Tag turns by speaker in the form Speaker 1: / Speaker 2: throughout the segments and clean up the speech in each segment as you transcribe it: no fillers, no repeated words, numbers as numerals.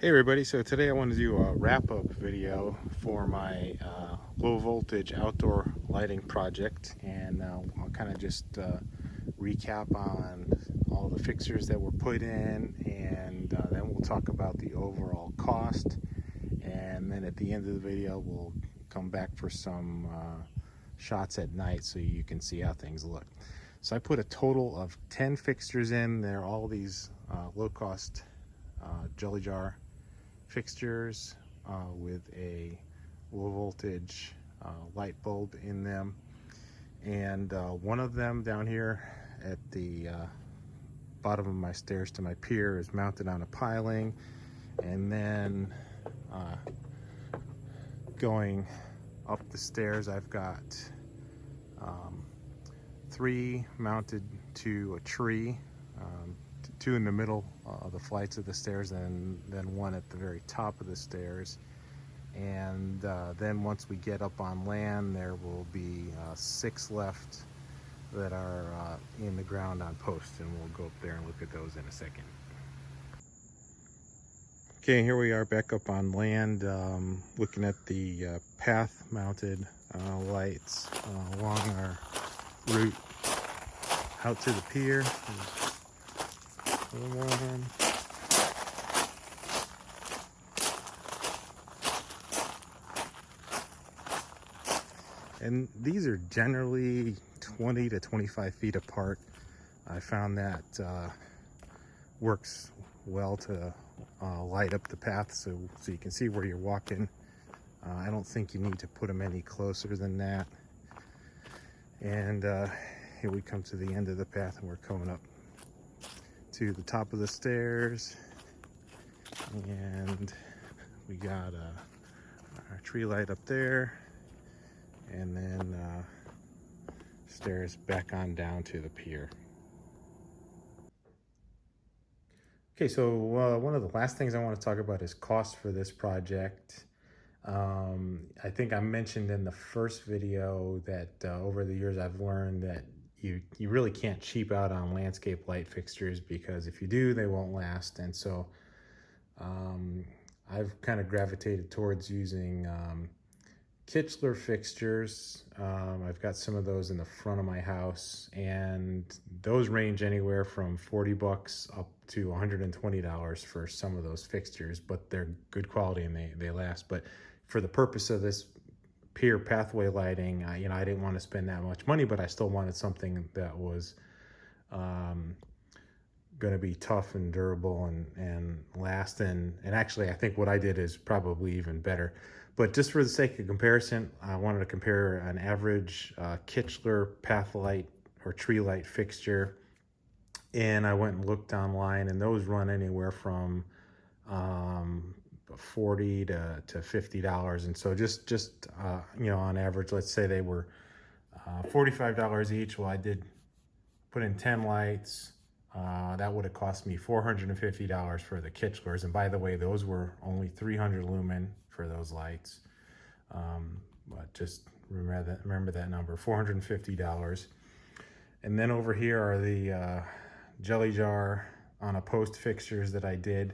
Speaker 1: Hey everybody, so today I want to do a wrap-up video for my low voltage outdoor lighting project, and I'll kind of just recap on all the fixtures that were put in, and then we'll talk about the overall cost, and then at the end of the video we'll come back for some shots at night so you can see how things look. So I put a total of 10 fixtures in. They're all these low-cost jelly jar fixtures with a low voltage light bulb in them, and one of them down here at the bottom of my stairs to my pier is mounted on a piling, and then going up the stairs I've got 3 mounted to a tree, 2 in the middle of the flights of the stairs, and then 1 at the very top of the stairs. And then once we get up on land, there will be 6 left that are in the ground on posts, and we'll go up there and look at those in a second. Okay, here we are back up on land, looking at the path mounted lights along our route out to the pier. And these are generally 20 to 25 feet apart. I found that works well to light up the path so you can see where you're walking. I don't think you need to put them any closer than that. And here we come to the end of the path, and we're coming up to the top of the stairs, and we got our tree light up there, and then stairs back on down to the pier. Okay, so one of the last things I want to talk about is cost for this project. I think I mentioned in the first video that over the years I've learned that you really can't cheap out on landscape light fixtures, because if you do, they won't last. And so I've kind of gravitated towards using Kichler fixtures. I've got some of those in the front of my house, and those range anywhere from 40 bucks up to $120 for some of those fixtures, but they're good quality and they last. But for the purpose of this pier pathway lighting, I didn't want to spend that much money, but I still wanted something that was going to be tough and durable and last. And actually, I think what I did is probably even better. But just for the sake of comparison, I wanted to compare an average Kichler path light or tree light fixture, and I went and looked online, and those run anywhere from $40 to $50. And so just on average, let's say they were $45 each. Well, I did put in 10 lights. That would have cost me $450 for the Kichlers. And by the way, those were only 300 lumen for those lights. But just remember that number, $450. And then over here are the jelly jar on a post fixtures that I did.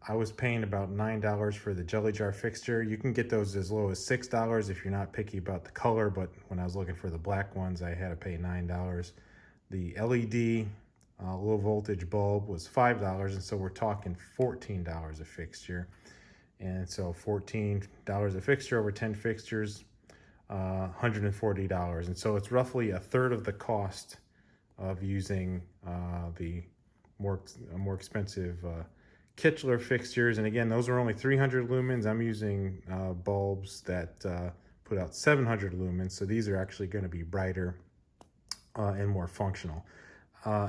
Speaker 1: I was paying about $9 for the jelly jar fixture. You can get those as low as $6 if you're not picky about the color, but when I was looking for the black ones, I had to pay $9. The LED low voltage bulb was $5, and so we're talking $14 a fixture. And so $14 a fixture over 10 fixtures, $140. And so it's roughly a third of the cost of using the more expensive Kichler fixtures. And again, those are only 300 lumens. I'm using bulbs that put out 700 lumens, so these are actually going to be brighter and more functional.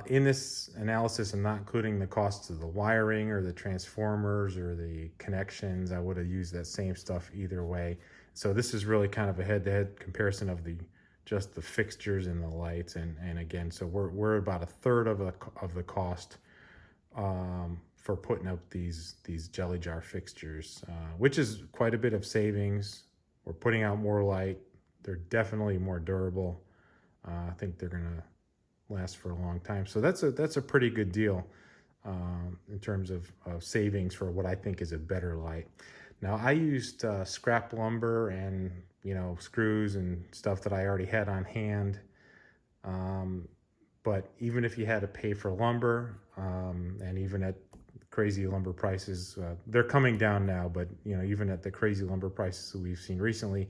Speaker 1: In this analysis, I'm not including the costs of the wiring or the transformers or the connections. I would have used that same stuff either way. So this is really kind of a head-to-head comparison of just the fixtures and the lights. And again, so we're about a third of the cost for putting up these jelly jar fixtures, which is quite a bit of savings. We're putting out more light. They're definitely more durable. I think they're gonna last for a long time. So that's a pretty good deal. in terms of savings for what I think is a better light. Now, I used scrap lumber and, you know, screws and stuff that I already had on hand. But even if you had to pay for lumber, and even at crazy lumber prices, they're coming down now, but, you know, even at the crazy lumber prices that we've seen recently,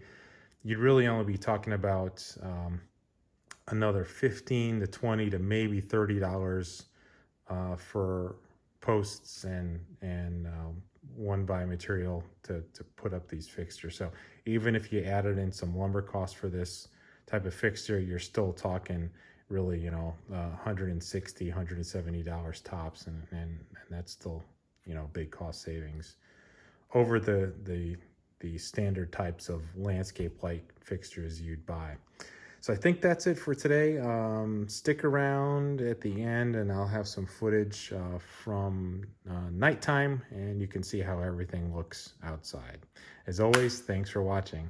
Speaker 1: you'd really only be talking about another $15 to $20 to maybe $30 for posts and one by material to put up these fixtures. So even if you added in some lumber costs for this type of fixture, you're still talking really, you know, $160, $170 tops, and that's still, you know, big cost savings over the standard types of landscape light fixtures you'd buy. So I think that's it for today. Stick around at the end and I'll have some footage from nighttime, and you can see how everything looks outside. As always, thanks for watching.